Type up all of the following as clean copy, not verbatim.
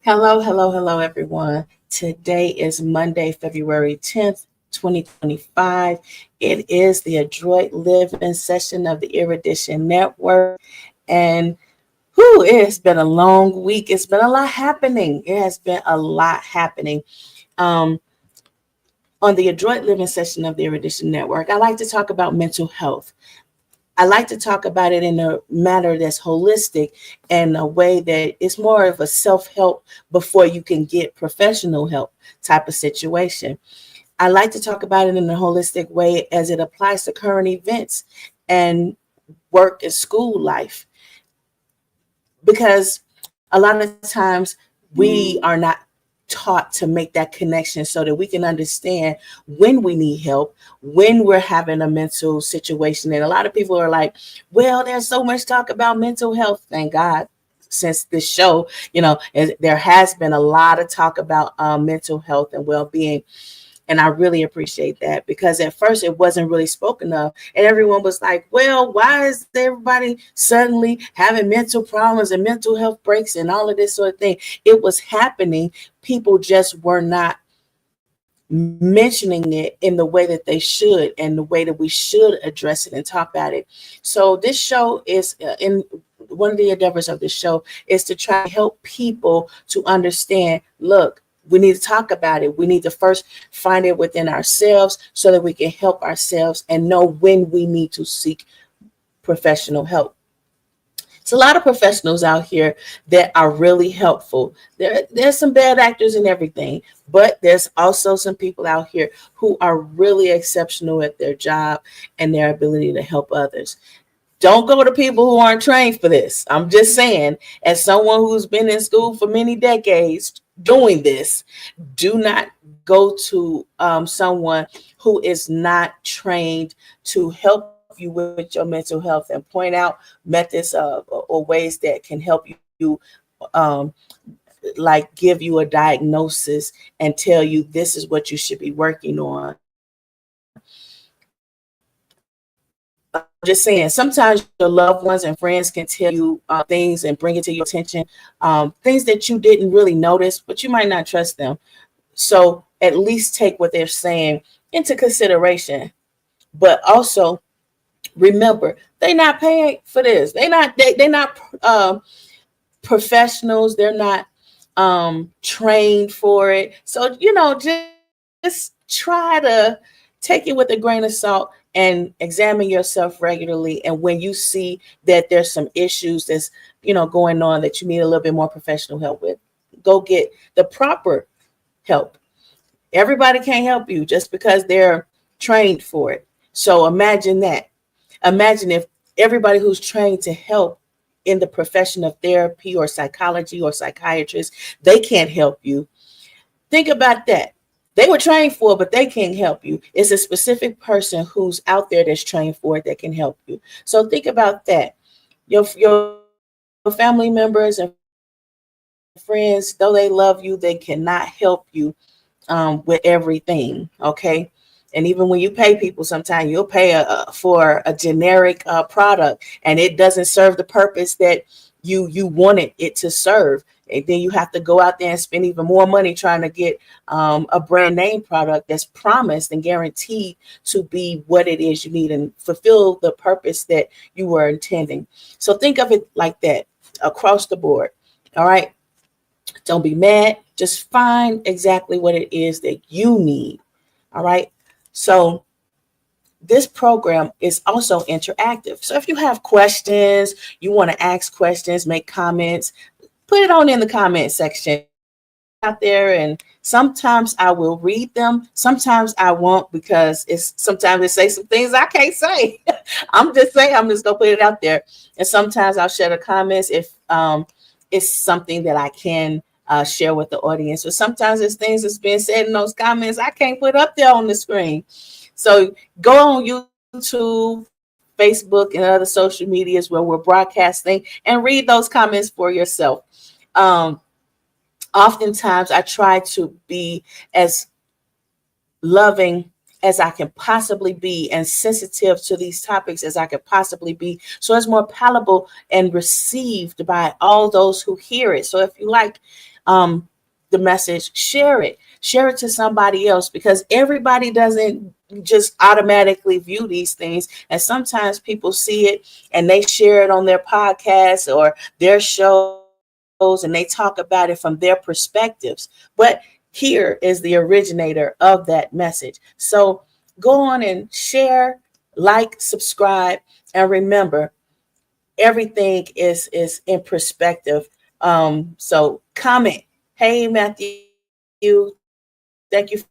Hello, hello, hello, everyone. Today is Monday, February 10th, 2025. It is the Adroit Living session of the Erudition Network. And it has been a long week. It's been a lot happening. It has been a lot happening. Um, on the Adroit Living session of the Erudition Network, I like to talk about mental health. I like to talk about it in a manner that's holistic and a way that it's more of a self-help before you can get professional help type of situation. I like to talk about it in a holistic way as it applies to current events and work and school life, because a lot of times we are not taught to make that connection so that we can understand when we need help, when we're having a mental situation. And a lot of people are like, well, there's so much talk about mental health. Thank God. Since this show, there has been a lot of talk about mental health and well-being. And I really appreciate that, because at first it wasn't really spoken of. And everyone was like, well, why is everybody suddenly having mental problems and mental health breaks and all of this sort of thing? It was happening. People just were not mentioning it in the way that they should, and the way that we should address it and talk about it. So this show is in one of the endeavors of this show is to try to help people to understand, look, we need to talk about it. We need to first find it within ourselves so that we can help ourselves and know when we need to seek professional help. It's a lot of professionals out here that are really helpful. There's some bad actors and everything, but there's also some people out here who are really exceptional at their job and their ability to help others. Don't go to people who aren't trained for this. I'm just saying, as someone who's been in school for many decades doing this, do not go to someone who is not trained to help you with your mental health and point out methods or ways that can help you, um, like give you a diagnosis and tell you this is what you should be working on. I'm just saying, sometimes your loved ones and friends can tell you things and bring it to your attention, things that you didn't really notice, but you might not trust them. So at least take what they're saying into consideration. But also remember, they're not paying for this. They're not professionals. They're not trained for it. So just try to take it with a grain of salt and examine yourself regularly. And when you see that there's some issues that's going on that you need a little bit more professional help with, go get the proper help. Everybody can't help you just because they're trained for it. So imagine that. Imagine if everybody who's trained to help in the profession of therapy or psychology or psychiatrist, they can't help you. Think about that. They were trained for it, but they can't help you. It's a specific person who's out there that's trained for it that can help you. So think about that. Your family members and friends, though they love you, they cannot help you with everything. Okay. And even when you pay people, sometimes you'll pay for a generic product, and it doesn't serve the purpose that you wanted it to serve. And then you have to go out there and spend even more money trying to get a brand name product that's promised and guaranteed to be what it is you need and fulfill the purpose that you were intending. So think of it like that across the board. All right. Don't be mad. Just find exactly what it is that you need. All right. So this program is also interactive. So if you have questions, you want to ask questions, make comments, put it on in the comment section. Out there, and sometimes I will read them. Sometimes I won't, because sometimes it say some things I can't say. I'm just saying, I'm just gonna put it out there. And sometimes I'll share the comments if it's something that I can share with the audience. Or sometimes there's things that's being said in those comments I can't put up there on the screen. So go on YouTube, Facebook, and other social medias where we're broadcasting, and read those comments for yourself. Um, Oftentimes I try to be as loving as I can possibly be and sensitive to these topics as I could possibly be, so it's more palatable and received by all those who hear it. So if you like the message, share it to somebody else, because everybody doesn't just automatically view these things. And sometimes people see it and they share it on their podcasts or their shows, and they talk about it from their perspectives. But here is the originator of that message. So go on and share, like, subscribe, and remember, everything is in perspective. So comment. Hey, Matthew, thank you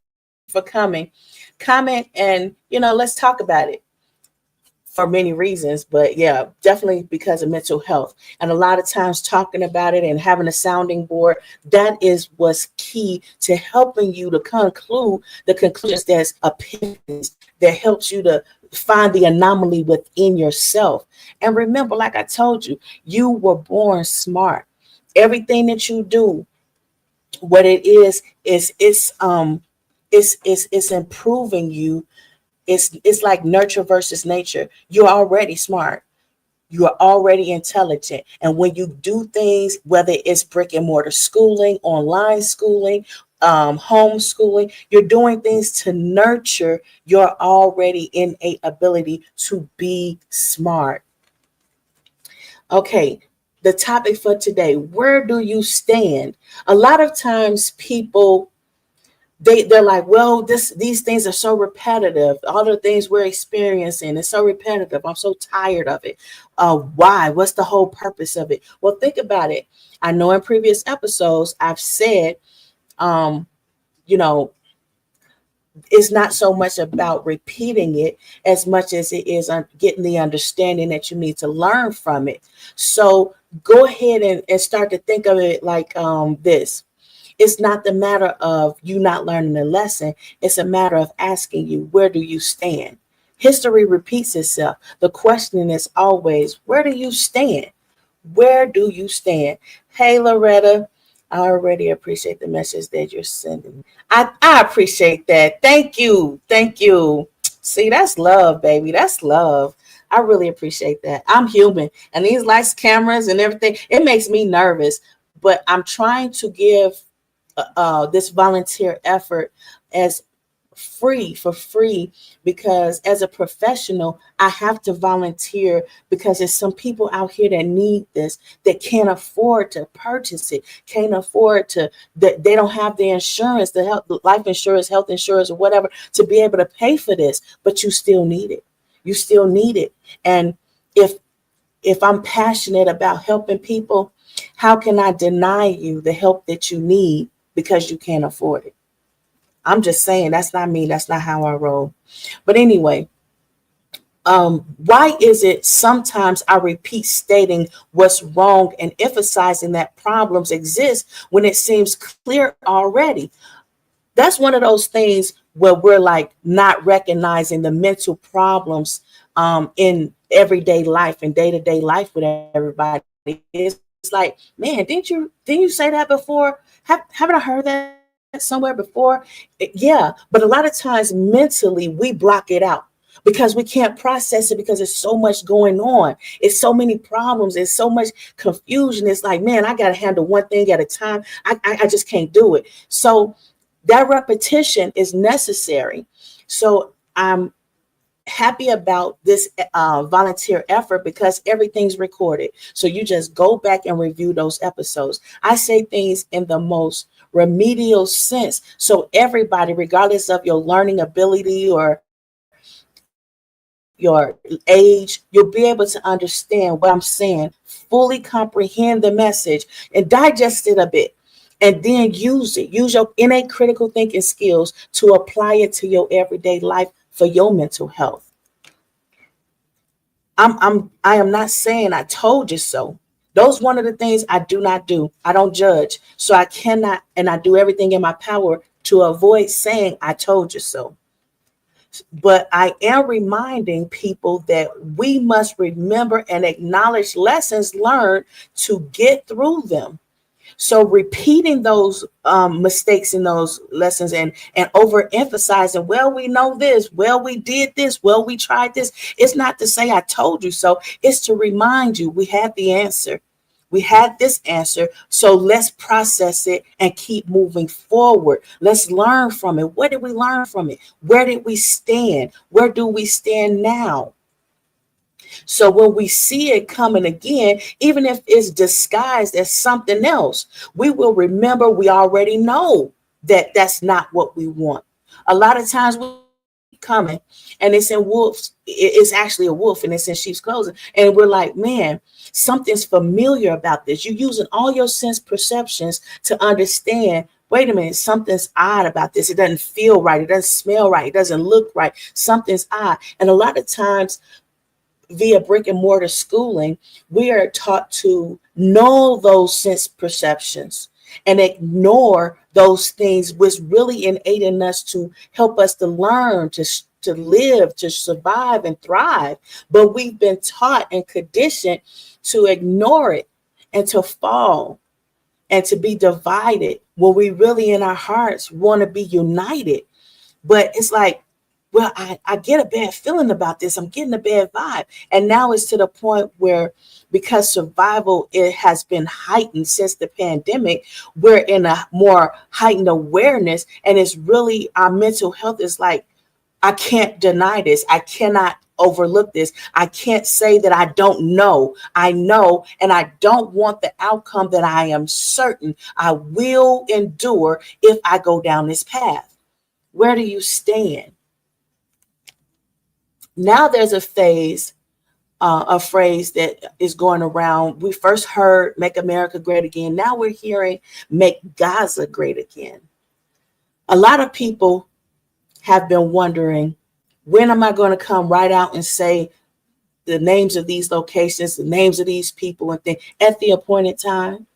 for coming. Comment, and let's talk about it, for many reasons, but yeah, definitely because of mental health. And a lot of times talking about it and having a sounding board, that is what's key to helping you to conclude the conclusions. There's epiphanies that helps you to find the anomaly within yourself. And remember, like I told you, you were born smart. Everything that you do, what it is it's improving you. It's like nurture versus nature. You're already smart. You are already intelligent. And when you do things, whether it's brick and mortar schooling, online schooling, homeschooling, you're doing things to nurture your already innate ability to be smart. Okay, the topic for today: where do you stand? A lot of times people, they're like, well, these things are so repetitive. All the things we're experiencing is so repetitive. I'm so tired of it. Why? What's the whole purpose of it? Well, think about it. I know in previous episodes I've said, um, you know, it's not so much about repeating it as much as it is getting the understanding that you need to learn from it. So go ahead and start to think of it like this. It's not the matter of you not learning the lesson. It's a matter of asking you, where do you stand? History repeats itself. The question is always, where do you stand? Where do you stand? Hey, Loretta, I already appreciate the message that you're sending. I appreciate that. Thank you. Thank you. See, that's love, baby. That's love. I really appreciate that. I'm human, and these lights, cameras, and everything, it makes me nervous. But I'm trying to give this volunteer effort as for free, because as a professional I have to volunteer, because there's some people out here that need this, that can't afford to purchase it, can't afford to, that they don't have the insurance, the health, life insurance, health insurance, or whatever, to be able to pay for this. But you still need it. You still need it. And if I'm passionate about helping people, how can I deny you the help that you need because you can't afford it? I'm just saying, that's not me. That's not how I roll. But anyway, why is it sometimes I repeat stating what's wrong and emphasizing that problems exist when it seems clear already? That's one of those things where we're like not recognizing the mental problems in everyday life and day-to-day life with everybody. It's like, man, didn't you say that before? Haven't I heard that somewhere before? Yeah, but a lot of times mentally we block it out because we can't process it, because there's so much going on. It's so many problems. It's so much confusion. It's like, man, I got to handle one thing at a time. I just can't do it. So that repetition is necessary. So I'm happy about this volunteer effort, because everything's recorded. So you just go back and review those episodes. I say things in the most remedial sense. So everybody, regardless of your learning ability or your age, you'll be able to understand what I'm saying, fully comprehend the message, and digest it a bit. And then use it. Use your innate critical thinking skills to apply it to your everyday life for your mental health. I am not saying I told you so. Those one of the things I do not do. I don't judge. So I cannot, and I do everything in my power to avoid saying I told you so. But I am reminding people that we must remember and acknowledge lessons learned to get through them. So repeating those mistakes in those lessons, and overemphasizing, well, we know this, well, we did this, well, we tried this. It's not to say I told you so. It's to remind you we had the answer. We had this answer. So let's process it and keep moving forward. Let's learn from it. What did we learn from it? Where did we stand? Where do we stand now? So when we see it coming again, even if it's disguised as something else, we will remember we already know that that's not what we want. A lot of times we coming and it's in wolves. It's actually a wolf and it's in sheep's clothing. And we're like, man, something's familiar about this. You're using all your sense perceptions to understand, wait a minute, something's odd about this. It doesn't feel right. It doesn't smell right. It doesn't look right. Something's odd. And a lot of times via brick and mortar schooling, we are taught to know those sense perceptions and ignore those things which really innate in us to help us to learn, to live, to survive and thrive. But we've been taught and conditioned to ignore it and to fall and to be divided when we really in our hearts want to be united. But it's like, well, I get a bad feeling about this. I'm getting a bad vibe. And now it's to the point where, because survival, it has been heightened since the pandemic, we're in a more heightened awareness. And it's really, our mental health is like, I can't deny this. I cannot overlook this. I can't say that I don't know. I know, and I don't want the outcome that I am certain I will endure if I go down this path. Where do you stand? Now there's a phrase that is going around. We first heard "Make America Great Again." Now we're hearing "Make Gaza Great Again." A lot of people have been wondering, when am I going to come right out and say the names of these locations, the names of these people and things at the appointed time?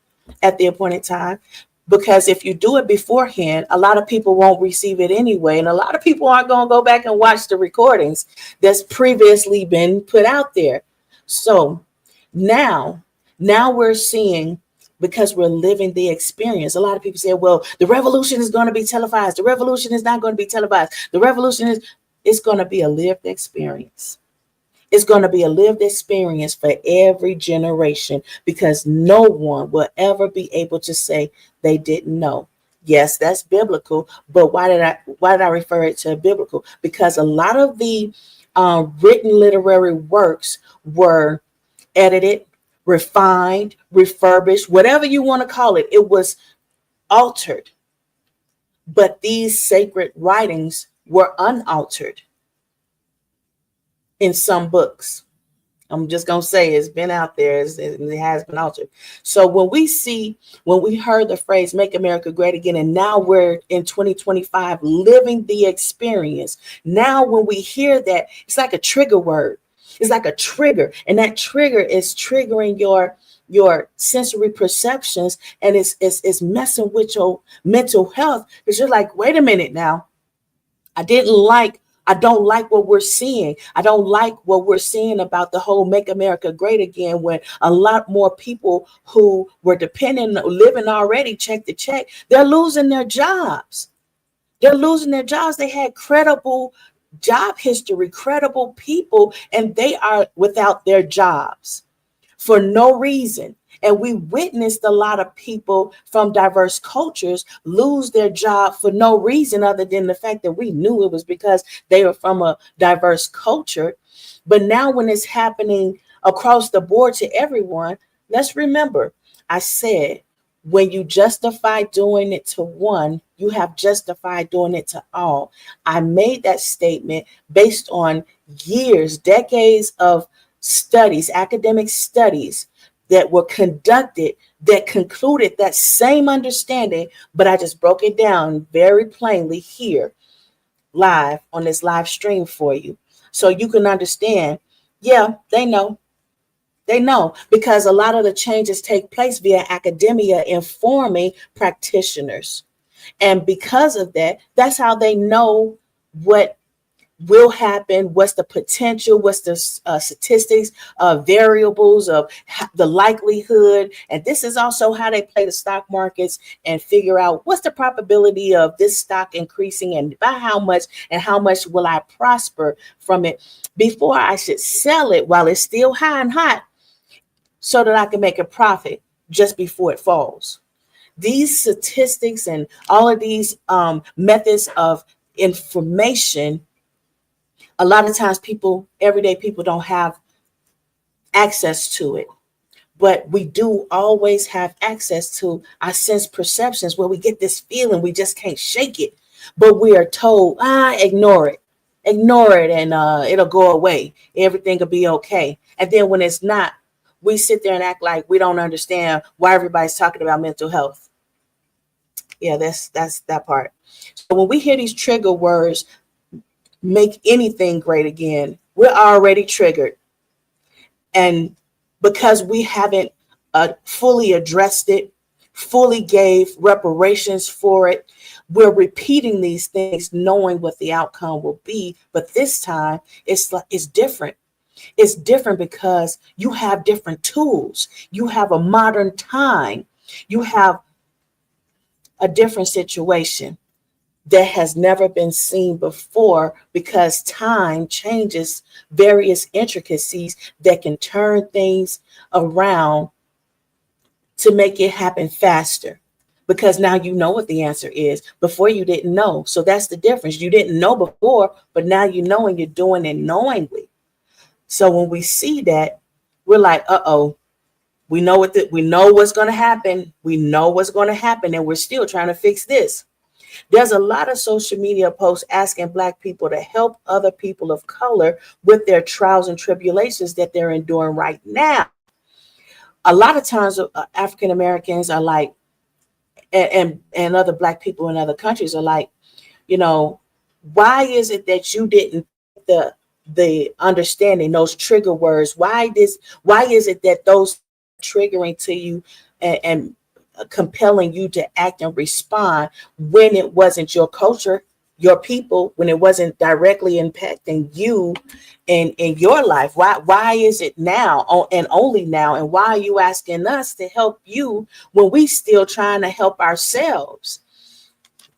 At the appointed time. Because if you do it beforehand, a lot of people won't receive it anyway. And a lot of people aren't going to go back and watch the recordings that's previously been put out there. So now we're seeing, because we're living the experience. A lot of people say, well, the revolution is going to be televised. The revolution is not going to be televised. The revolution it's going to be a lived experience. It's going to be a lived experience for every generation, because no one will ever be able to say they didn't know. Yes, that's biblical, but why did I refer it to biblical? Because a lot of the written literary works were edited, refined, refurbished, whatever you want to call it. It was altered, but these sacred writings were unaltered in some books. I'm just going to say it's been out there. It has been altered. So when we heard the phrase "Make America Great Again," and now we're in 2025 living the experience. Now when we hear that, it's like a trigger word. It's like a trigger. And that trigger is triggering your sensory perceptions, and it's messing with your mental health. Because you're like, wait a minute now. I don't like what we're seeing. I don't like what we're seeing about the whole "Make America Great Again," when a lot more people who were dependent, living already check to check, they're losing their jobs. They're losing their jobs. They had credible job history, credible people, and they are without their jobs for no reason. And we witnessed a lot of people from diverse cultures lose their job for no reason other than the fact that we knew it was because they were from a diverse culture. But now when it's happening across the board to everyone, let's remember, I said, when you justify doing it to one, you have justified doing it to all. I made that statement based on years, decades of studies, academic studies that were conducted that concluded that same understanding, but I just broke it down very plainly here live on this live stream for you. So you can understand, yeah, they know. They know, because a lot of the changes take place via academia informing practitioners. And because of that, that's how they know what will happen, what's the potential, what's the statistics, variables of the likelihood. And this is also how they play the stock markets and figure out what's the probability of this stock increasing and by how much, and how much will I prosper from it before I should sell it while it's still high and hot so that I can make a profit. just before it falls. These statistics and all of these methods of information, a lot of times people, everyday people, don't have access to it. But we do always have access to our sense perceptions where we get this feeling, we just can't shake it. But we are told, ignore it, and it'll go away. Everything will be okay. And then when it's not, we sit there and act like we don't understand why everybody's talking about mental health. Yeah, that's that part. So when we hear these trigger words, make anything great again, we're already triggered. And because we haven't fully addressed it, fully gave reparations for it, we're repeating these things knowing what the outcome will be. But this time it's different. It's different because you have different tools. You have a modern time. You have a different situation that has never been seen before, because time changes various intricacies that can turn things around to make it happen faster. Because now you know what the answer is. Before you didn't know. So that's the difference. You didn't know before, but now you know, and you're doing it knowingly. So when we see that, we're like, uh-oh, we know we know what's going to happen. We know what's going to happen, and we're still trying to fix this. There's a lot of social media posts asking Black people to help other people of color with their trials and tribulations that they're enduring right now. A lot of times African Americans are like, and other Black people in other countries are like, you know, why is it that you didn't the understanding, those trigger words? Why is it that those triggering to you and compelling you to act and respond when it wasn't your culture, your people, when it wasn't directly impacting you in your life? Why is it now and only now? And why are you asking us to help you when we still trying to help ourselves?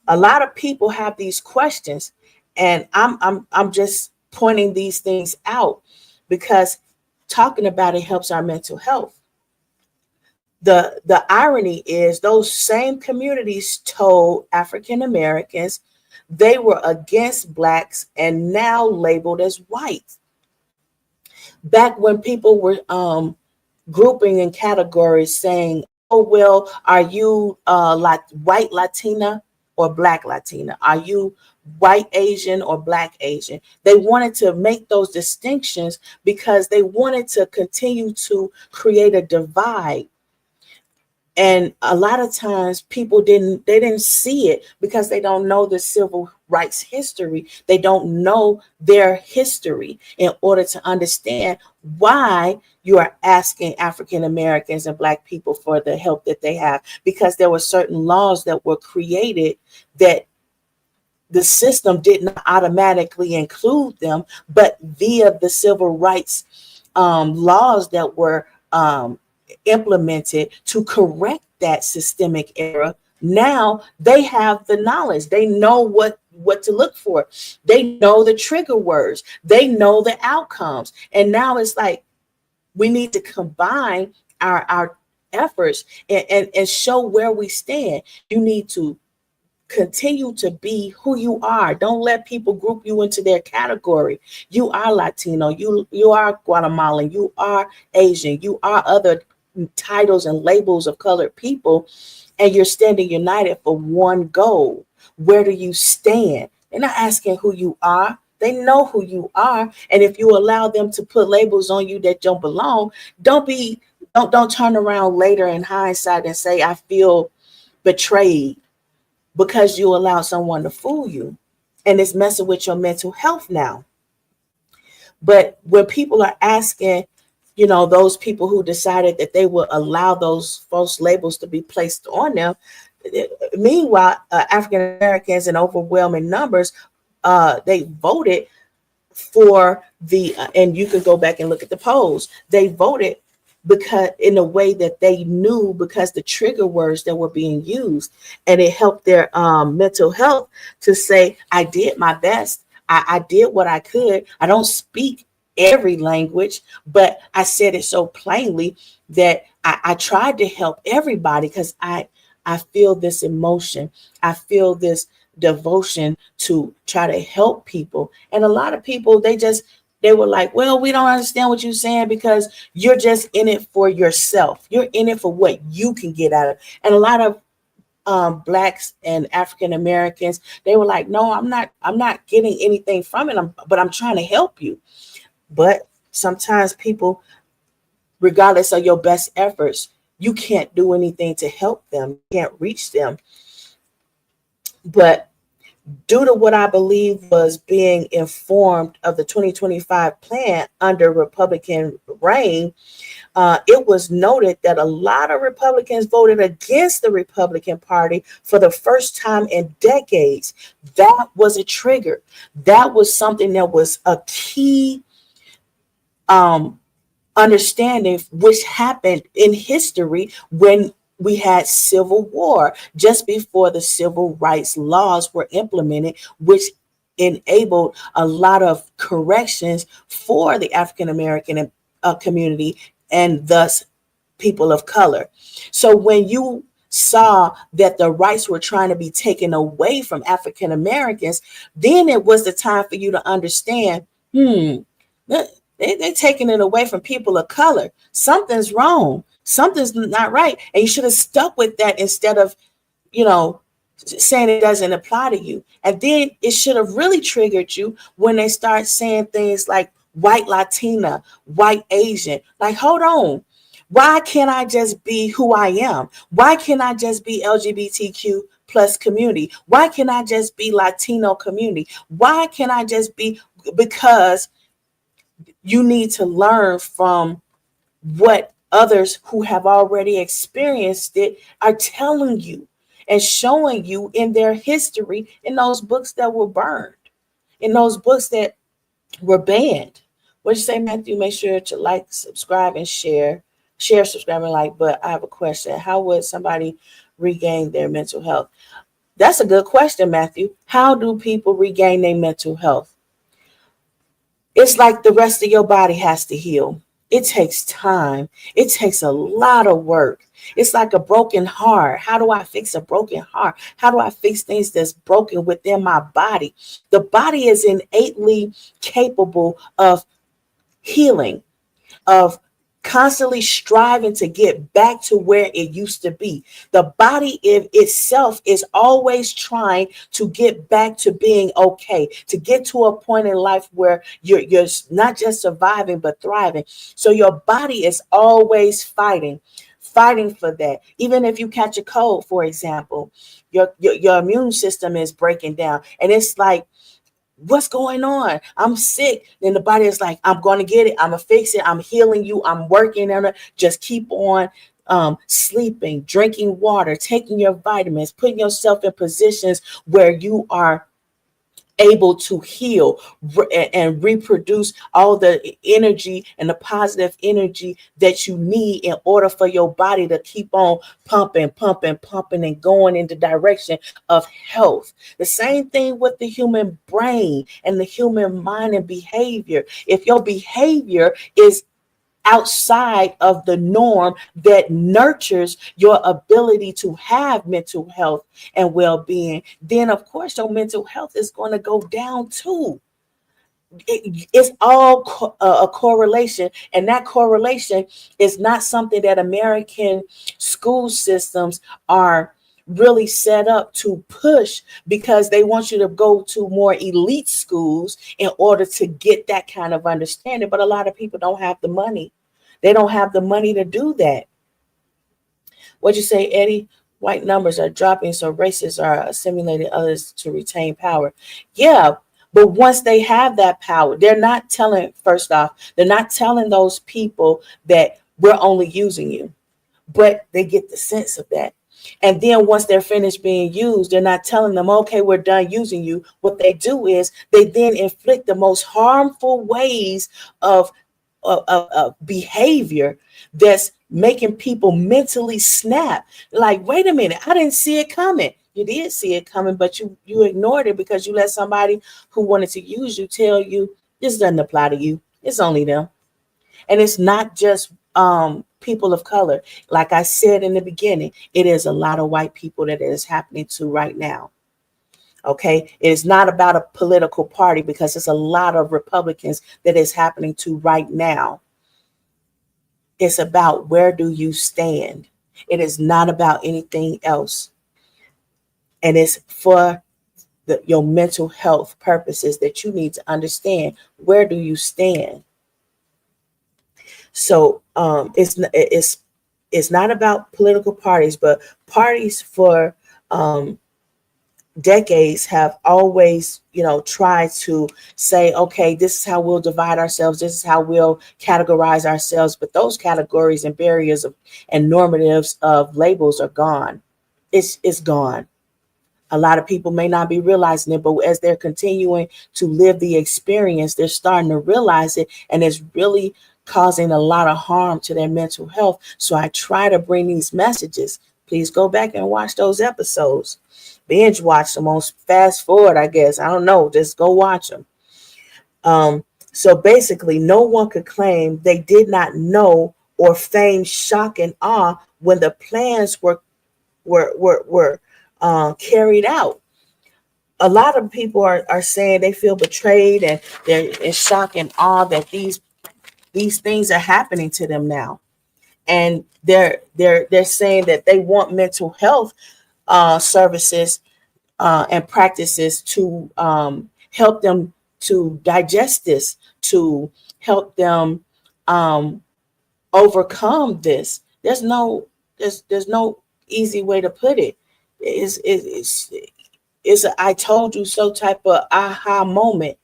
A lot of people have these questions, and I'm just pointing these things out because talking about it helps our mental health. The irony is those same communities told African Americans they were against Blacks and now labeled as white. Back when people were grouping in categories saying, oh, well, are you white Latina or Black Latina? Are you white Asian or Black Asian? They wanted to make those distinctions because they wanted to continue to create a divide. And a lot of times people didn't see it because they don't know the civil rights history. They don't know their history in order to understand why you are asking African Americans and Black people for the help that they have, because there were certain laws that were created that the system did not automatically include them, but via the civil rights laws that were implemented to correct that systemic error. Now they have the knowledge. They know what to look for. They know the trigger words. They know the outcomes. And now it's like we need to combine our efforts and show where we stand. You need to continue to be who you are. Don't let people group you into their category. You are Latino. You are Guatemalan. You are Asian. You are other titles and labels of colored people, and you're standing united for one goal. Where do you stand? They're not asking who you are. They know who you are. And if you allow them to put labels on you that don't belong, don't turn around later in hindsight and say, I feel betrayed, because you allow someone to fool you. And it's messing with your mental health now. But when people are asking, those people who decided that they will allow those false labels to be placed on them, meanwhile, African Americans in overwhelming numbers, they voted for and you can go back and look at the polls. They voted because in a way that they knew, because the trigger words that were being used, and it helped their mental health to say, I did my best. I did what I could. I don't speak every language, but I said it so plainly that I tried to help everybody because I feel this emotion. I feel this devotion to try to help people. And a lot of people, they were like, well, we don't understand what you're saying because you're just in it for yourself. You're in it for what you can get out of it. And a lot of blacks and African Americans, they were like, no, I'm not getting anything from it. But I'm trying to help you. But sometimes people, regardless of your best efforts, you can't do anything to help them. You can't reach them. But due to what I believe was being informed of the 2025 plan under Republican reign, it was noted that a lot of Republicans voted against the Republican Party for the first time in decades. That was a trigger. That was something that was a key um, understanding, which happened in history when we had civil war just before the civil rights laws were implemented, which enabled a lot of corrections for the African American community and thus people of color. So when you saw that the rights were trying to be taken away from African Americans, then it was the time for you to understand, they're taking it away from people of color. Something's wrong. Something's not right. And you should have stuck with that instead of, you know, saying it doesn't apply to you. And then it should have really triggered you when they start saying things like white Latina, white Asian. Like, hold on. Why can't I just be who I am? Why can't I just be LGBTQ plus community? Why can't I just be Latino community? Why can't I just be? Because you need to learn from what others who have already experienced it are telling you and showing you in their history, in those books that were burned, in those books that were banned. What you say, Matthew? Make sure to like, subscribe, and share. Share, subscribe, and like. But I have a question. How would somebody regain their mental health? That's a good question, Matthew. How do people regain their mental health? It's like the rest of your body has to heal. It takes time. It takes a lot of work. It's like a broken heart. How do I fix a broken heart? How do I fix things that's broken within my body? The body is innately capable of healing, of constantly striving to get back to where it used to be. The body in itself is always trying to get back to being okay, to get to a point in life where you're not just surviving but thriving. So your body is always fighting for that. Even if you catch a cold, for example, your immune system is breaking down, and it's like, what's going on? I'm sick. Then the body is like, I'm going to get it. I'm going to fix it. I'm healing you. I'm working on it. Just keep on sleeping, drinking water, taking your vitamins, putting yourself in positions where you are able to heal and reproduce all the energy and the positive energy that you need in order for your body to keep on pumping and going in the direction of health. The same thing with the human brain and the human mind and behavior. If your behavior is outside of the norm that nurtures your ability to have mental health and well-being, then of course your mental health is going to go down too. It's all a correlation, and that correlation is not something that American school systems are really set up to push, because they want you to go to more elite schools in order to get that kind of understanding. But a lot of people don't have the money. They don't have the money to do that. What you say, Eddie? White numbers are dropping, so racists are assimilating others to retain power. Yeah, but once they have that power, they're not telling, first off, they're not telling those people that we're only using you, but they get the sense of that. And then once they're finished being used, they're not telling them, okay, we're done using you. What they do is they then inflict the most harmful ways of behavior that's making people mentally snap. Like, wait a minute, I didn't see it coming. You did see it coming, but you ignored it because you let somebody who wanted to use you tell you this doesn't apply to you. It's only them. And it's not just people of color. Like I said in the beginning, it is a lot of white people that it is happening to right now. Okay, it is not about a political party, because it's a lot of Republicans that is happening to right now. It's about, where do you stand? It is not about anything else. And it's for your mental health purposes that you need to understand, where do you stand. So it's not about political parties, but parties for decades have always, tried to say, okay, this is how we'll divide ourselves, this is how we'll categorize ourselves. But those categories and barriers and normatives of labels are gone. It's gone. A lot of people may not be realizing it, but as they're continuing to live the experience, they're starting to realize it, and it's really causing a lot of harm to their mental health. So I try to bring these messages. Please go back and watch those episodes. Binge watch them on fast forward, I guess. I don't know. Just go watch them. So basically, no one could claim they did not know or feign shock and awe when the plans were carried out. A lot of people are saying they feel betrayed, and they're in shock and awe that these things are happening to them now. And they're saying that they want mental health services and practices to help them to digest this, to help them overcome this. There's no easy way to put it. It's a I told you so type of aha moment.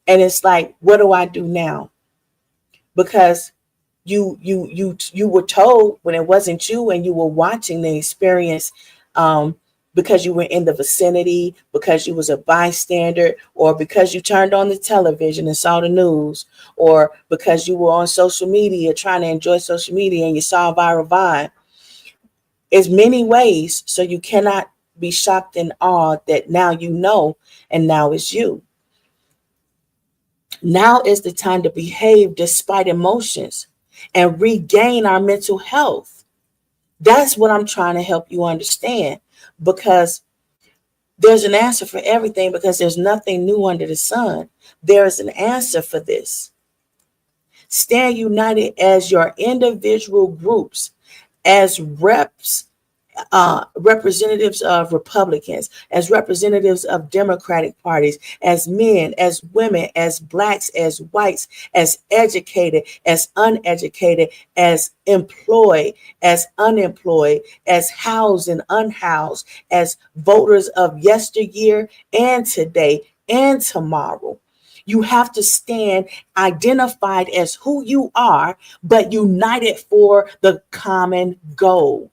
And it's like, what do I do now? Because you were told when it wasn't you, and you were watching the experience, because you were in the vicinity, because you was a bystander, or because you turned on the television and saw the news, or because you were on social media trying to enjoy social media and you saw a viral vibe. It's many ways, so you cannot be shocked and awed that now you know, and now it's you. Now is the time to behave despite emotions and regain our mental health. That's what I'm trying to help you understand, because there's an answer for everything, because there's nothing new under the sun. There is an answer for this. Stand united as your individual groups, as representatives of Republicans, as representatives of Democratic parties, as men, as women, as blacks, as whites, as educated, as uneducated, as employed, as unemployed, as housed and unhoused, as voters of yesteryear and today and tomorrow. You have to stand identified as who you are, but united for the common goal.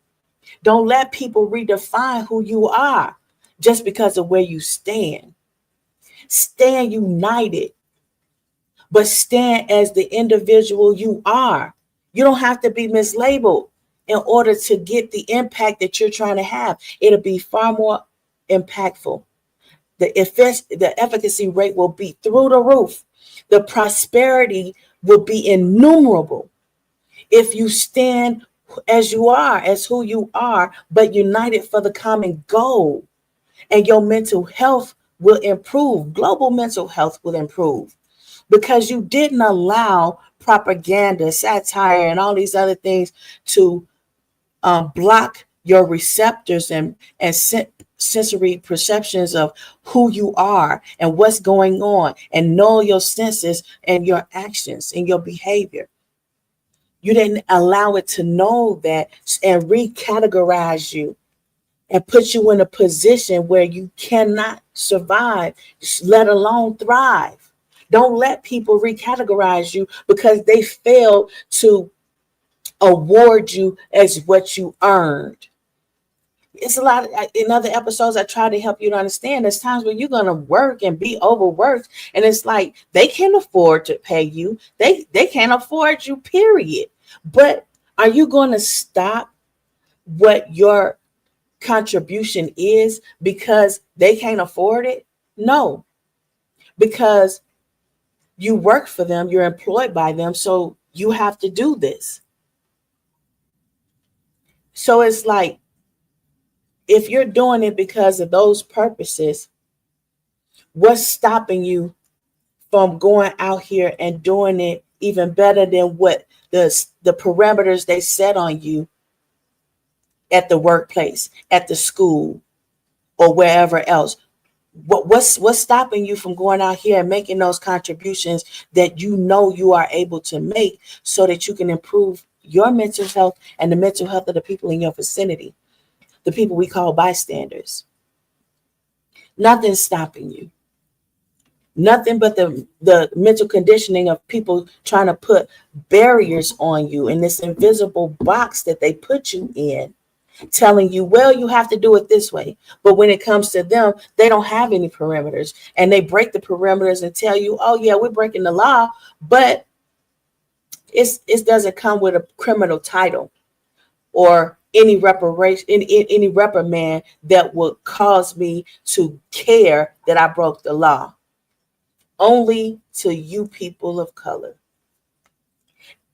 Don't let people redefine who you are just because of where you stand. Stand united, but stand as the individual you are. You don't have to be mislabeled in order to get the impact that you're trying to have. It'll be far more impactful. The efficacy rate will be through the roof. The prosperity will be innumerable if you stand as you are, as who you are, but united for the common goal. And your mental health will improve. Global mental health will improve, because you didn't allow propaganda, satire, and all these other things to block your receptors and sensory perceptions of who you are and what's going on, and know your senses and your actions and your behavior. You didn't allow it to know that and recategorize you and put you in a position where you cannot survive, let alone thrive. Don't let people recategorize you because they failed to award you as what you earned. It's a lot in other episodes. I try to help you to understand there's times when you're going to work and be overworked, and it's like they can't afford to pay you. They can't afford you, period. But are you going to stop what your contribution is because they can't afford it? No, because you work for them, you're employed by them, so you have to do this. So it's like, if you're doing it because of those purposes, what's stopping you from going out here and doing it even better than what the parameters they set on you at the workplace, at the school, or wherever else? What's stopping you from going out here and making those contributions that you know you are able to make, so that you can improve your mental health and the mental health of the people in your vicinity, the people we call bystanders? Nothing's stopping you. Nothing but the mental conditioning of people trying to put barriers on you in this invisible box that they put you in, telling you, well, you have to do it this way. But when it comes to them, they don't have any perimeters, and they break the perimeters and tell you, oh yeah, we're breaking the law, but it doesn't come with a criminal title or any reparation, any reprimand that would cause me to care that I broke the law. Only to you people of color.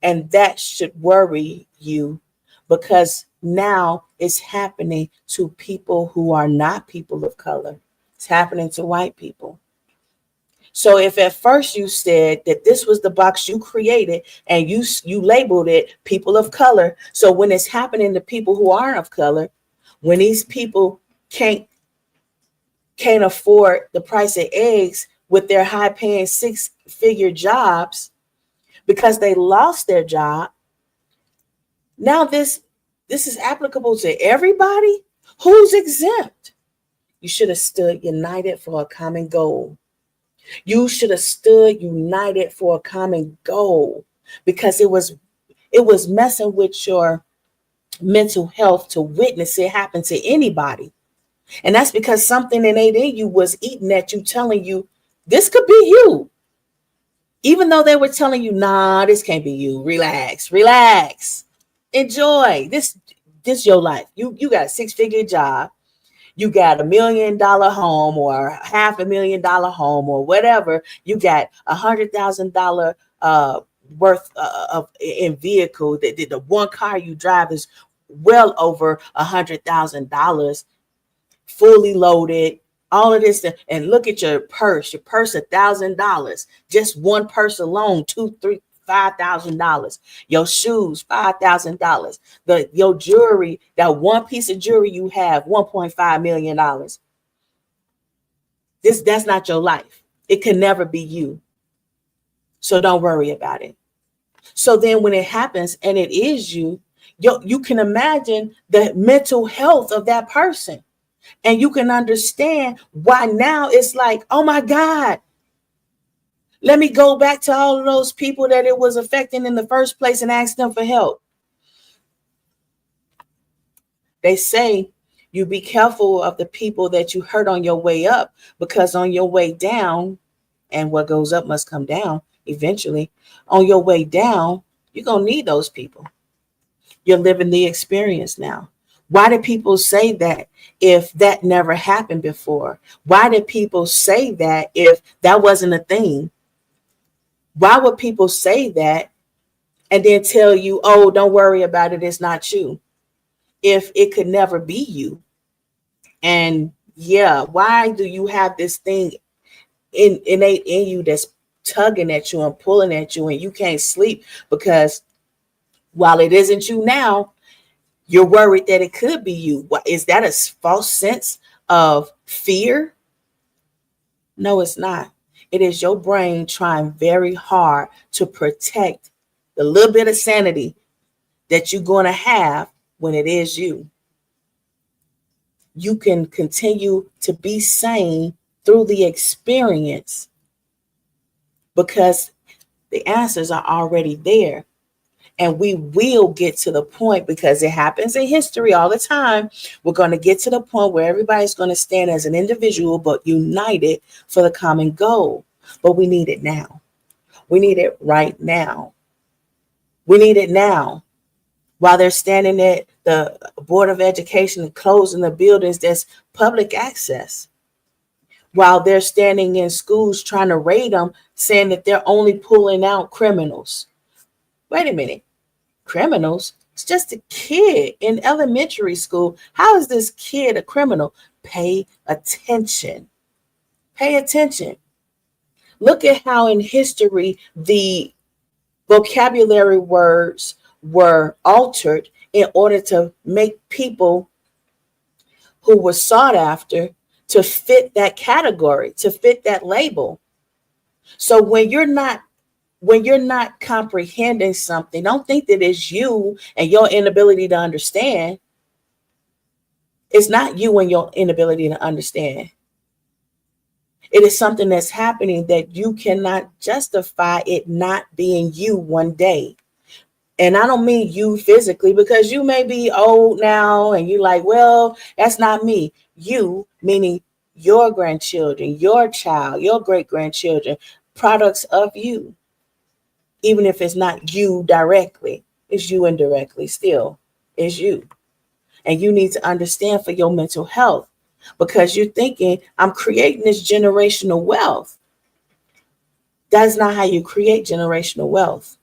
And that should worry you, because now it's happening to people who are not people of color. It's happening to white people. So if at first you said that this was the box you created and you labeled it people of color, so when it's happening to people who aren't of color, when these people can't afford the price of eggs with their high paying 6-figure jobs because they lost their job, now this is applicable to everybody. Who's exempt? You should have stood united for a common goal. You should have stood united for a common goal, because it was messing with your mental health to witness it happen to anybody. And that's because something innate in you was eating at you, telling you this could be you. Even though they were telling you, nah, this can't be you. Relax, relax. Enjoy. This your life. You got a 6-figure job. You got $1 million home or $500,000 home or whatever. You got $100,000 worth of in vehicle. The one car you drive is well over $100,000, fully loaded. All of this, and look at your purse. Your purse, $1,000. Just one purse alone, $2, $3, $5,000. Your shoes, $5,000. Your jewelry, that one piece of jewelry you have, $1.5 million. That's not your life. It can never be you. So don't worry about it. So then when it happens and it is you, you can imagine the mental health of that person. And you can understand why now it's like, oh my God, let me go back to all of those people that it was affecting in the first place and ask them for help. They say you be careful of the people that you hurt on your way up, because on your way down, and what goes up must come down eventually, on your way down, you're going to need those people. You're living the experience now. Why do people say that if that never happened before? Why did people say that if that wasn't a thing? Why would people say that and then tell you, oh, don't worry about it, it's not you, if it could never be you? And yeah, why do you have this thing innate in you that's tugging at you and pulling at you, and you can't sleep because while it isn't you now, you're worried that it could be you? What is that? A false sense of fear? No, it's not. It is your brain trying very hard to protect the little bit of sanity that you're going to have when it is you. You can continue to be sane through the experience because the answers are already there. And we will get to the point, because it happens in history all the time. We're going to get to the point where everybody's going to stand as an individual, but united for the common goal. But we need it now. We need it right now. We need it now. While they're standing at the Board of Education and closing the buildings that's public access. While they're standing in schools trying to raid them, saying that they're only pulling out criminals. Wait a minute. Criminals? It's just a kid in elementary school. How is this kid a criminal? Pay attention. Pay attention. Look at how in history the vocabulary words were altered in order to make people who were sought after to fit that category, to fit that label. So when you're not comprehending something, don't think that it's you and your inability to understand. It's not you and your inability to understand. It is something that's happening that you cannot justify it not being you one day. And I don't mean you physically, because you may be old now and you're like, well, that's not me. You, meaning your grandchildren, your child, your great grandchildren, products of you. Even if it's not you directly, it's you indirectly still. It's you. And you need to understand for your mental health, because you're thinking, I'm creating this generational wealth. That's not how you create generational wealth.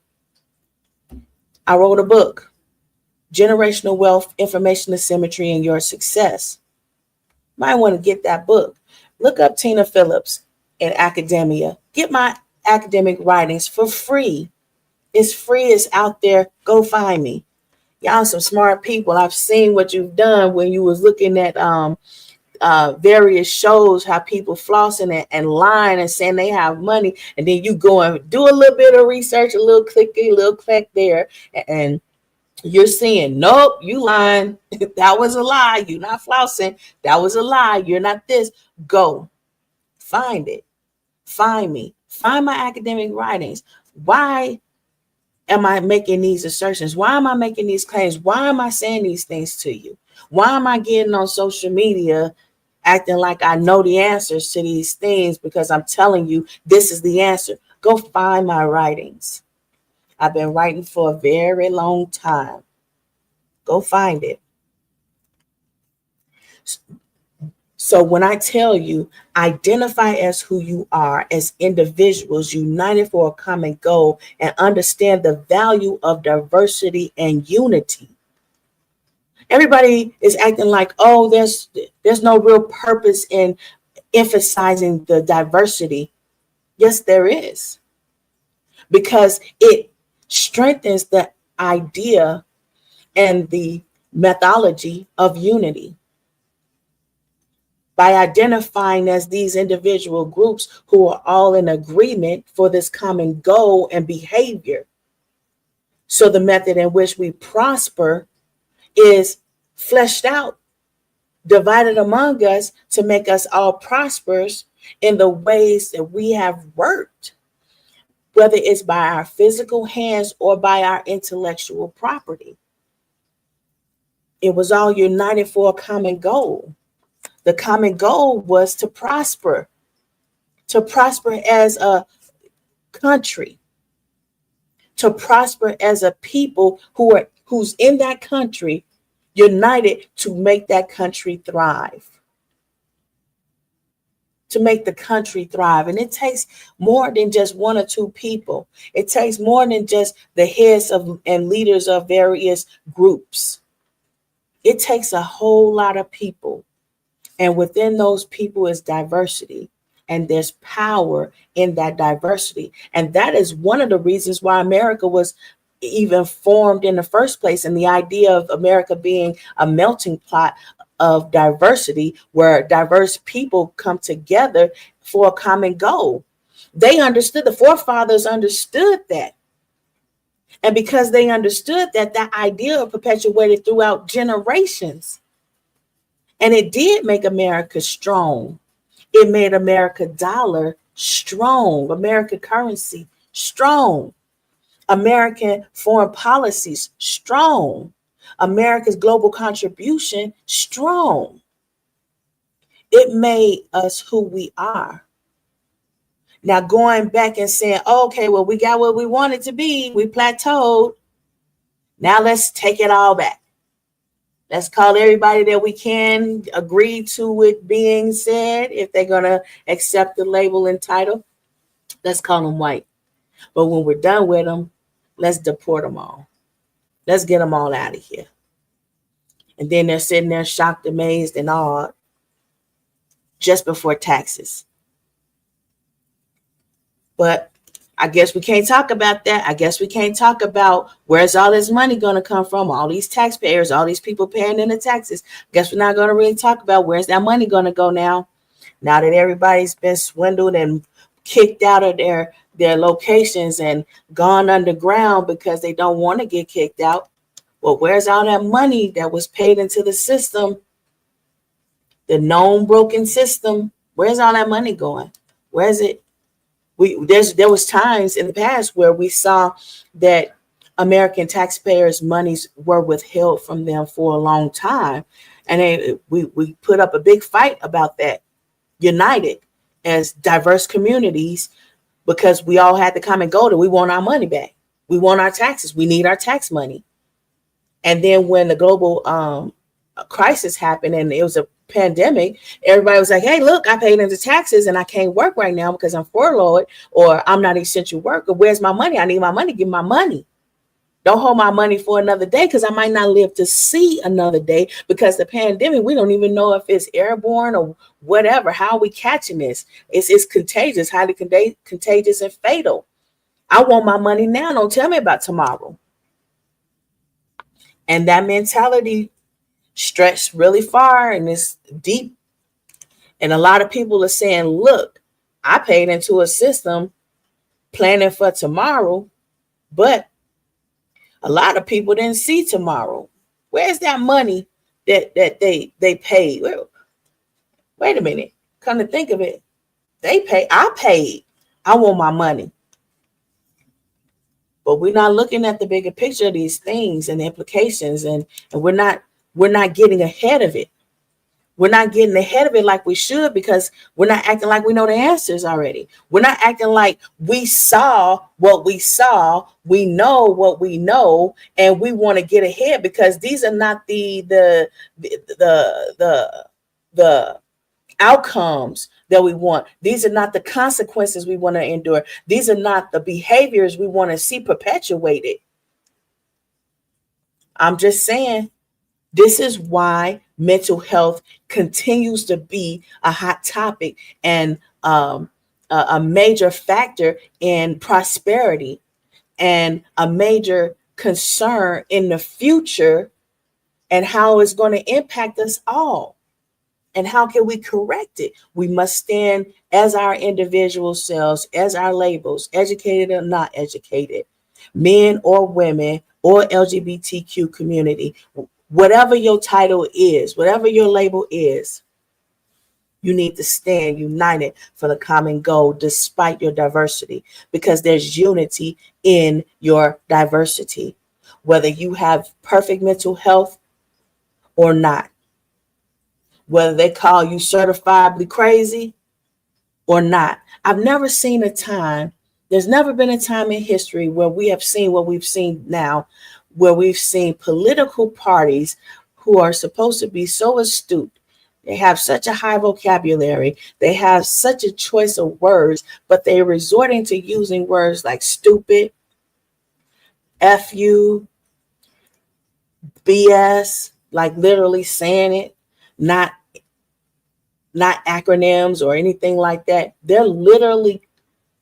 I wrote a book, Generational Wealth, Information Asymmetry, and Your Success. Might want to get that book. Look up Tina Phillips in academia. Get my academic writings for free. It's free. It's out there. Go find me. Y'all some smart people. I've seen what you've done when you was looking at various shows, how people flossing and lying and saying they have money, and then you go and do a little bit of research, a little clicky, a little click there, and you're seeing, nope, you lying. That was a lie. You're not flossing. That was a lie. You're not this. Go find it. Find me. Find my academic writings. Why am I making these assertions? Why am I making these claims? Why am I saying these things to you? Why am I getting on social media acting like I know the answers to these things because I'm telling you this is the answer? Go find my writings. I've been writing for a very long time. Go find it. So when I tell you, identify as who you are, as individuals united for a common goal, and understand the value of diversity and unity. Everybody is acting like, oh, there's no real purpose in emphasizing the diversity. Yes, there is, because it strengthens the idea and the methodology of unity. By identifying as these individual groups who are all in agreement for this common goal and behavior. So the method in which we prosper is fleshed out, divided among us to make us all prosperous in the ways that we have worked, whether it's by our physical hands or by our intellectual property. It was all united for a common goal. The common goal was to prosper as a country, to prosper as a people who's in that country, united to make that country thrive. To make the country thrive. And it takes more than just one or two people. It takes more than just the heads of and leaders of various groups. It takes a whole lot of people. And within those people is diversity. And there's power in that diversity. And that is one of the reasons why America was even formed in the first place. And the idea of America being a melting pot of diversity, where diverse people come together for a common goal. They understood, the forefathers understood that. And because they understood that, that idea perpetuated throughout generations. And it did make America strong. It made America dollar strong, American currency strong, American foreign policies strong, America's global contribution strong. It made us who we are. Now going back and saying, oh, okay, well, we got what we wanted to be. We plateaued. Now let's take it all back. Let's call everybody that we can agree to it being said. If they're going to accept the label and title, let's call them white. But when we're done with them, let's deport them all. Let's get them all out of here. And then they're sitting there shocked, amazed, and awed just before taxes. But I guess we can't talk about that. I guess we can't talk about where's all this money going to come from, all these taxpayers, all these people paying in the taxes. Guess we're not going to really talk about where's that money going to go now that everybody's been swindled and kicked out of their locations and gone underground because they don't want to get kicked out. Well, where's all that money that was paid into the system, the known broken system? Where's all that money going? Where is it? There was times in the past where we saw that American taxpayers' monies were withheld from them for a long time, and we put up a big fight about that, united as diverse communities, because we all had to come and go to, we want our money back. We want our taxes. We need our tax money. And then when the global crisis happened and it was a pandemic, everybody was like, hey, look, I paid into taxes and I can't work right now because I'm furloughed or I'm not essential worker. Where's my money? I need my money. Give me my money. Don't hold my money for another day because I might not live to see another day, because the pandemic, we don't even know if it's airborne or whatever. How are we catching this? It's contagious, highly contagious and fatal. I want my money now. Don't tell me about tomorrow. And that mentality stretched really far and it's deep. And a lot of people are saying, look, I paid into a system planning for tomorrow, but a lot of people didn't see tomorrow. Where's that money that they paid? Well, wait a minute. Come to think of it, they pay. I paid. I want my money. But we're not looking at the bigger picture of these things and the implications, and we're not getting ahead of it. We're not getting ahead of it like we should, because we're not acting like we know the answers already. We're not acting like we saw what we saw. We know what we know, and we want to get ahead, because these are not the outcomes that we want. These are not the consequences we want to endure. These are not the behaviors we want to see perpetuated. I'm just saying, this is why mental health continues to be a hot topic and a major factor in prosperity and a major concern in the future, and how it's going to impact us all. And how can we correct it? We must stand as our individual selves, as our labels, educated or not educated, men or women or LGBTQ community. Whatever your title is, whatever your label is, you need to stand united for the common goal despite your diversity, because there's unity in your diversity, whether you have perfect mental health or not, whether they call you certifiably crazy or not. I've never seen a time, there's never been a time in history where we have seen what we've seen now, where we've seen political parties who are supposed to be so astute. They have such a high vocabulary. They have such a choice of words, but they're resorting to using words like stupid, F you, BS, like literally saying it, not acronyms or anything like that. They're literally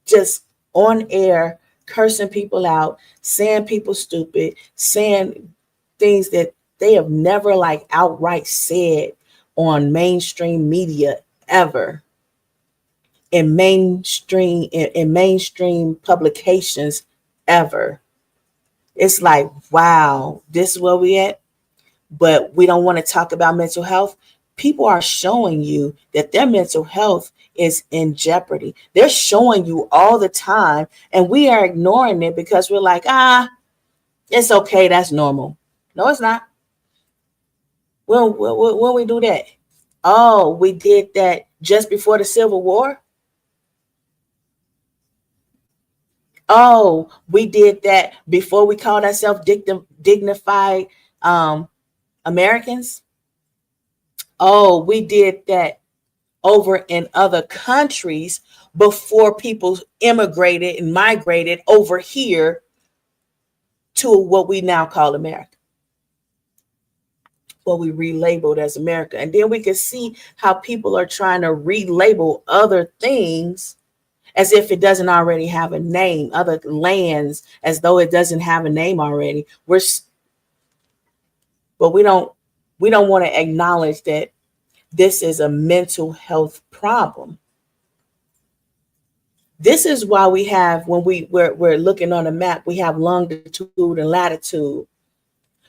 just on air cursing people out, saying people stupid, saying things that they have never like outright said on mainstream media ever, in mainstream publications ever. It's like, wow, this is where we at. But we don't want to talk about mental health. People are showing you that their mental health is in jeopardy. They're showing you all the time, and we are ignoring it because we're like, it's okay, that's normal. No, it's not. When we do that? Oh, we did that just before the Civil War? Oh, we did that before we called ourselves dignified Americans? Oh, we did that over in other countries before people immigrated and migrated over here to what we now call America, what we relabeled as America. And then we can see how people are trying to relabel other things as if it doesn't already have a name, other lands as though it doesn't have a name already. But we don't want to acknowledge that this is a mental health problem. This is why we have, when we're looking on a map, we have longitude and latitude,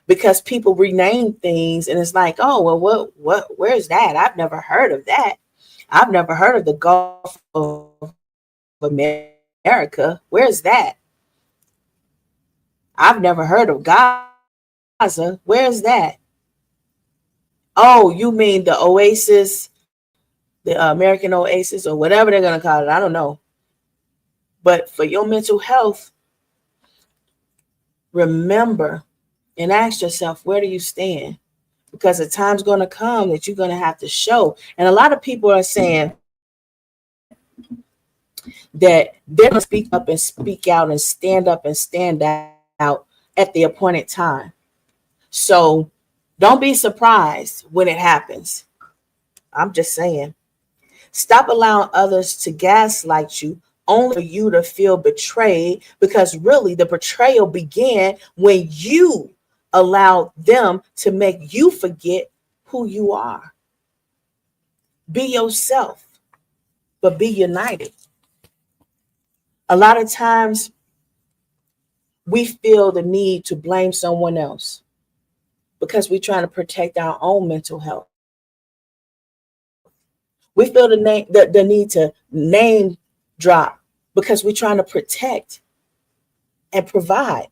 because people rename things and it's like, oh, well, where's that? I've never heard of that. I've never heard of the Gulf of America. Where's that? I've never heard of Gaza. Where's that? Oh, you mean the Oasis, the American Oasis, or whatever they're going to call it. I don't know. But for your mental health, remember and ask yourself, where do you stand? Because the time's going to come that you're going to have to show. And a lot of people are saying that they're going to speak up and speak out and stand up and stand out at the appointed time. So don't be surprised when it happens. I'm just saying. Stop allowing others to gaslight you only for you to feel betrayed, because really the betrayal began when you allowed them to make you forget who you are. Be yourself, but be united. A lot of times we feel the need to blame someone else because we're trying to protect our own mental health. We feel the need to name drop because we're trying to protect and provide.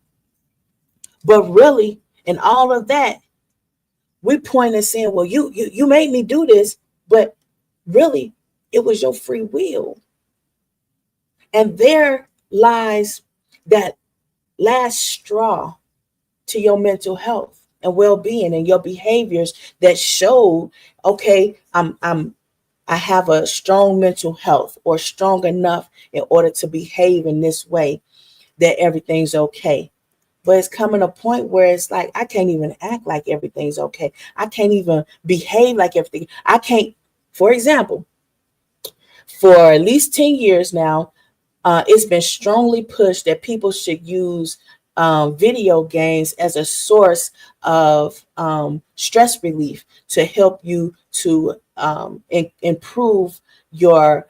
But really, in all of that, we point and saying, well, you made me do this, but really, it was your free will. And there lies that last straw to your mental health and well-being and your behaviors that showed, okay, I have a strong mental health, or strong enough in order to behave in this way that everything's okay. But it's coming a point where it's like, I can't even act like everything's okay. I can't even behave like everything. I can't, for example, for at least 10 years now, it's been strongly pushed that people should use video games as a source of stress relief to help you to improve your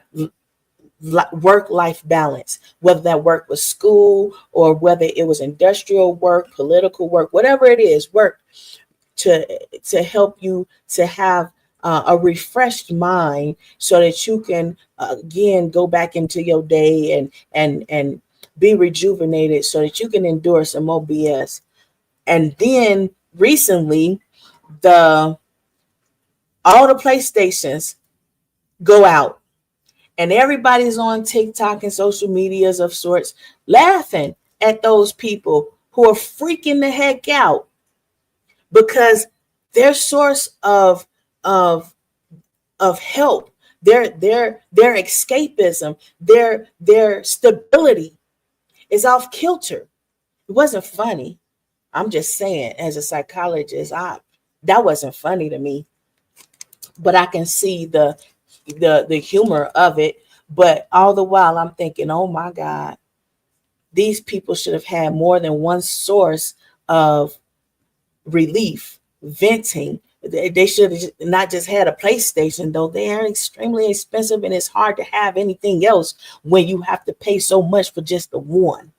work-life balance, whether that work was school or whether it was industrial work, political work, whatever it is, work to help you to have a refreshed mind so that you can again go back into your day and be rejuvenated so that you can endure some more BS. And then recently, the all the PlayStations go out, and everybody's on TikTok and social medias of sorts laughing at those people who are freaking the heck out because their source of help, their escapism, their stability is off kilter. It wasn't funny. I'm just saying, as a psychologist, that wasn't funny to me. But I can see the humor of it. But all the while I'm thinking, oh my God, these people should have had more than one source of relief, venting. They should have not just had a PlayStation, though they are extremely expensive and it's hard to have anything else when you have to pay so much for just the one.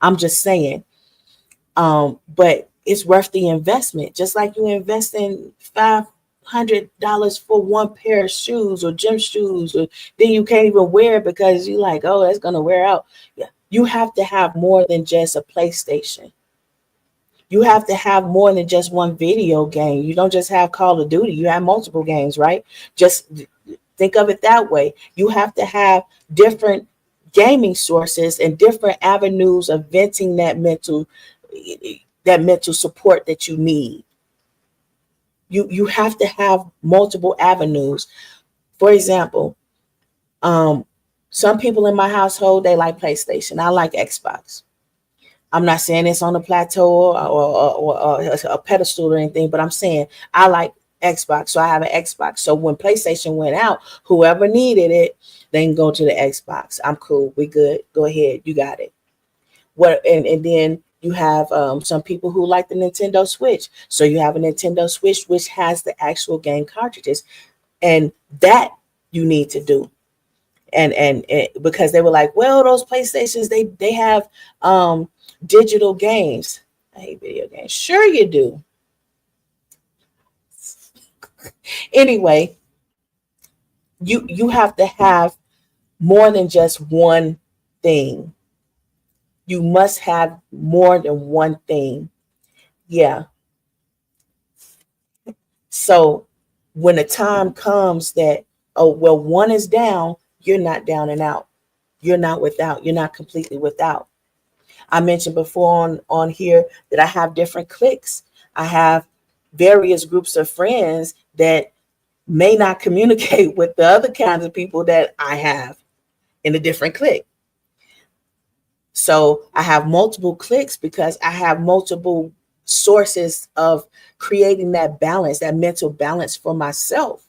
I'm just saying. But it's worth the investment, just like you invest in $500 for one pair of shoes or gym shoes, or then you can't even wear it because you're like, oh, that's gonna wear out. Yeah, you have to have more than just a PlayStation. You have to have more than just one video game. You don't just have Call of Duty. You have multiple games, right? Just think of it that way. You have to have different gaming sources and different avenues of venting that mental support that you need. You have to have multiple avenues. For example, some people in my household, they like PlayStation. I like Xbox. I'm not saying it's on a plateau or a pedestal or anything, but I'm saying I like Xbox, so I have an Xbox. So when PlayStation went out, whoever needed it, they can go to the Xbox. I'm cool. We good. Go ahead. You got it. What and then you have some people who like the Nintendo Switch. So you have a Nintendo Switch which has the actual game cartridges, and that you need to do. And because they were like, well, those PlayStations they have digital games. I hate video games. Sure you do. Anyway, you have to have more than just one thing. You must have more than one thing. Yeah. So when the time comes that, oh, well, one is down, you're not down and out. You're not without. You're not completely without. I mentioned before on here that I have different cliques. I have various groups of friends that may not communicate with the other kinds of people that I have in a different clique. So I have multiple cliques because I have multiple sources of creating that balance, that mental balance for myself.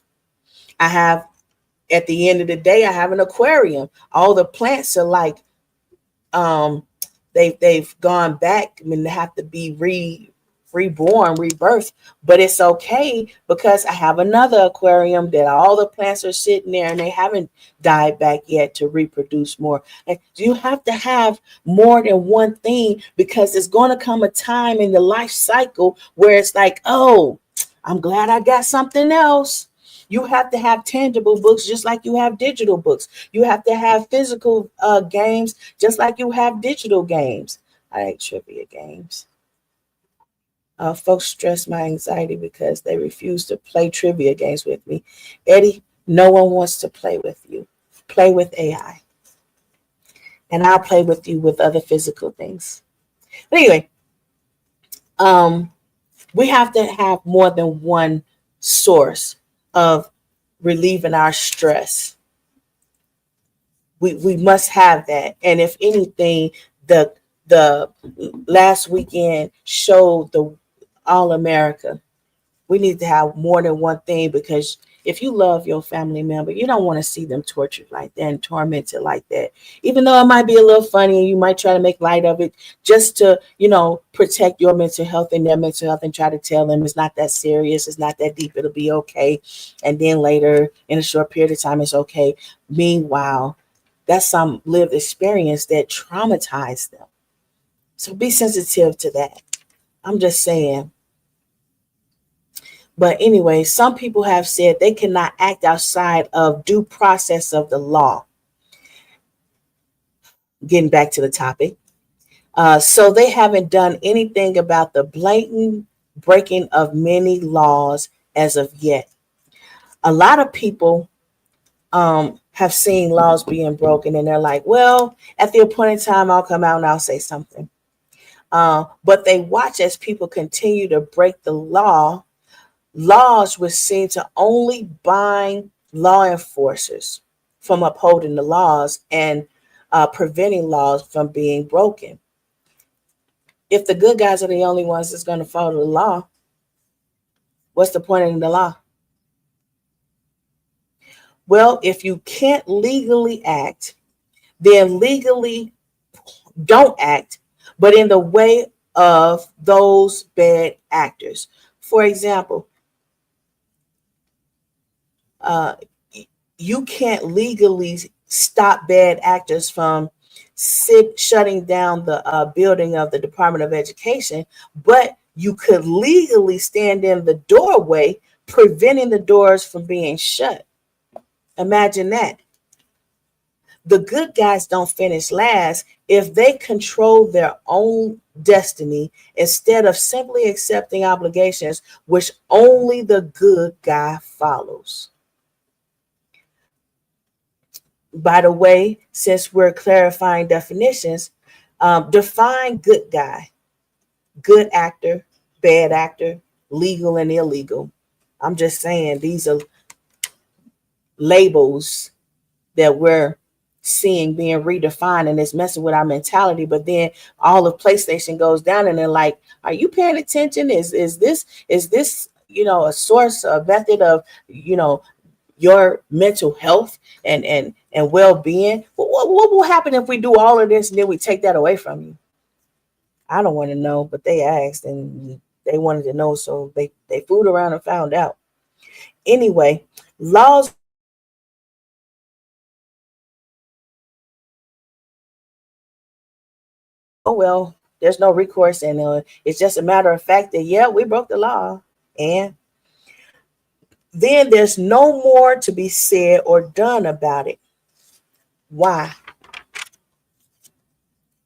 I have, at the end of the day, I have an aquarium. All the plants are like, um, they've gone back. I mean, they have to be reborn, rebirth, but it's okay because I have another aquarium that all the plants are sitting there and they haven't died back yet to reproduce more. And you have to have more than one thing because there's going to come a time in the life cycle where it's like, oh, I'm glad I got something else. You have to have tangible books just like you have digital books. You have to have physical games just like you have digital games. I like trivia games. Folks stress my anxiety because they refuse to play trivia games with me. Eddie, no one wants to play with you. Play with AI. And I'll play with you with other physical things. But anyway, um, we have to have more than one source of relieving our stress. We must have that. And if anything, the last weekend showed the all America. We need to have more than one thing because if you love your family member, you don't want to see them tortured like that and tormented like that. Even though it might be a little funny and you might try to make light of it just to, protect your mental health and their mental health and try to tell them it's not that serious, it's not that deep, it'll be okay. And then later in a short period of time, it's okay. Meanwhile, that's some lived experience that traumatized them. So be sensitive to that. I'm just saying. But anyway, some people have said they cannot act outside of due process of the law. Getting back to the topic. So they haven't done anything about the blatant breaking of many laws as of yet. A lot of people have seen laws being broken and they're like, well, at the appointed time, I'll come out and I'll say something. But they watch as people continue to break the law. Laws which seem to only bind law enforcers from upholding the laws and preventing laws from being broken. If the good guys are the only ones that's going to follow the law, what's the point in the law? Well, if you can't legally act, then legally don't act, but in the way of those bad actors. For example, you can't legally stop bad actors from shutting down the building of the Department of Education, but you could legally stand in the doorway, preventing the doors from being shut. Imagine that. The good guys don't finish last if they control their own destiny instead of simply accepting obligations which only the good guy follows. By the way, since we're clarifying definitions, define good guy, good actor, bad actor, legal and illegal. I'm just saying these are labels that we're seeing being redefined, and it's messing with our mentality. But then all of PlayStation goes down, and they're like, are you paying attention? Is this a source, a method of your mental health and well-being? What will happen if we do all of this and then we take that away from you? I don't want to know, but they asked and they wanted to know, so they fooled around and found out. Anyway, laws. Oh well, there's no recourse, and it's just a matter of fact that yeah, we broke the law, and then there's no more to be said or done about it. Why?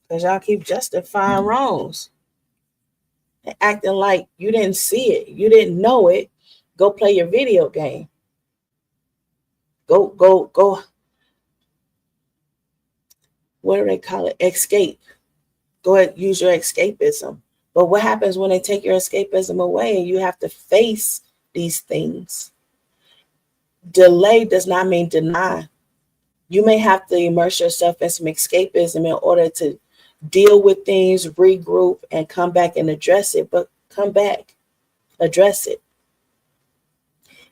Because y'all keep justifying wrongs and acting like you didn't see it, you didn't know it. Go play your video game. Go. What do they call it? Escape. Go ahead, use your escapism. But what happens when they take your escapism away and you have to face these things? Delay does not mean deny. You may have to immerse yourself in some escapism in order to deal with things, regroup, and come back and address it. But come back, address it.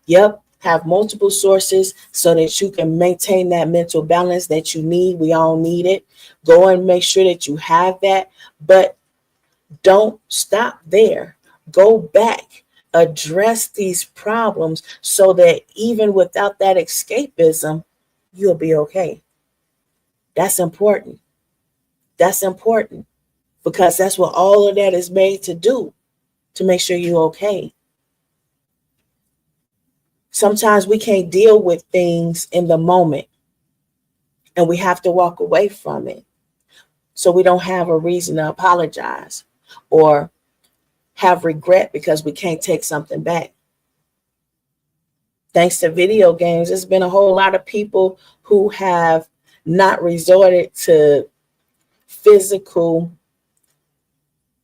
Yep, have multiple sources so that you can maintain that mental balance that you need. We all need it. Go and make sure that you have that, but don't stop there. Go back, address these problems so that even without that escapism, you'll be okay. That's important. That's important because that's what all of that is made to do, to make sure you're okay. Sometimes we can't deal with things in the moment and we have to walk away from it. So we don't have a reason to apologize or have regret because we can't take something back. Thanks to video games, there's been a whole lot of people who have not resorted to physical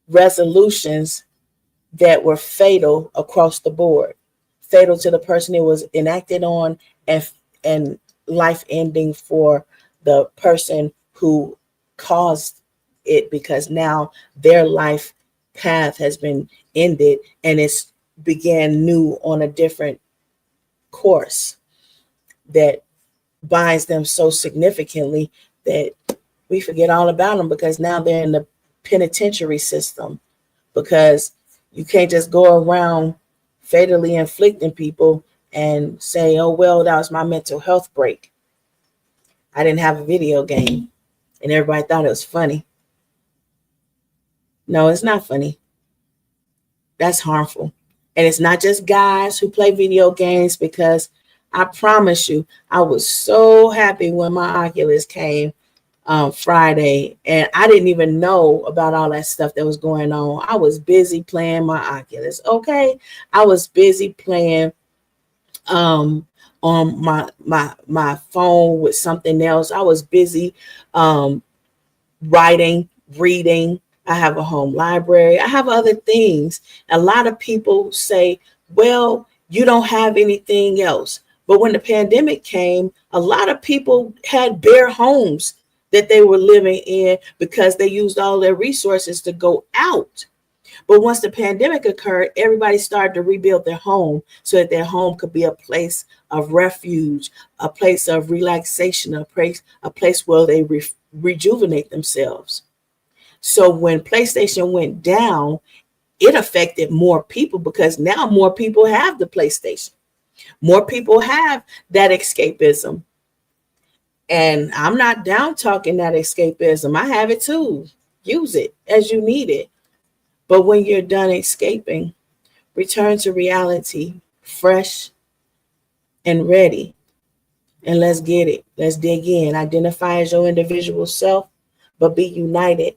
resolutions that were fatal across the board, fatal to the person it was enacted on, and life ending for the person who caused it, because now their life path has been ended and it's began new on a different course that binds them so significantly that we forget all about them because now they're in the penitentiary system, because you can't just go around fatally inflicting people and say, oh, well, that was my mental health break. I didn't have a video game and everybody thought it was funny. No, it's not funny. That's harmful. And it's not just guys who play video games, because I promise you, I was so happy when my Oculus came Friday, and I didn't even know about all that stuff that was going on. I was busy playing my Oculus. Okay. I was busy playing on my phone with something else. I was busy writing, reading. I have a home library. I have other things. A lot of people say, well, you don't have anything else. But when the pandemic came, a lot of people had bare homes that they were living in because they used all their resources to go out. But once the pandemic occurred, everybody started to rebuild their home so that their home could be a place of refuge, a place of relaxation, a place where they rejuvenate themselves. So when PlayStation went down, it affected more people because now more people have the PlayStation. More people have that escapism. And I'm not down talking that escapism. I have it too. Use it as you need it. But when you're done escaping, return to reality, fresh and ready. And let's get it. Let's dig in. Identify as your individual self, but be united.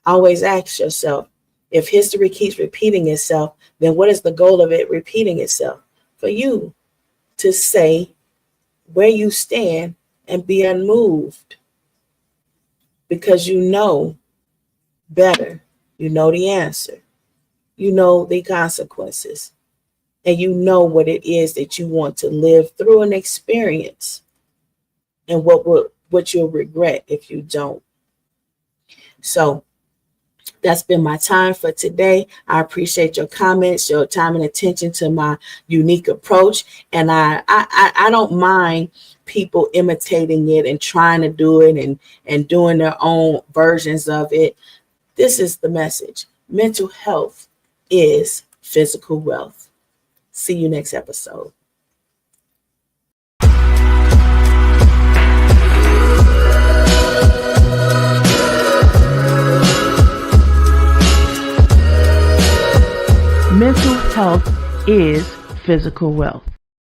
Always ask yourself, if history keeps repeating itself, then what is the goal of it repeating itself? For you to say where you stand and be unmoved, because you know better. You know the answer. You know the consequences. And you know what it is that you want to live through and experience, and what will what you'll regret if you don't. So that's been my time for today. I appreciate your comments, your time and attention to my unique approach. And I don't mind people imitating it and trying to do it and doing their own versions of it. This is the message. Mental health is physical wealth. See you next episode. Mental health is physical wealth.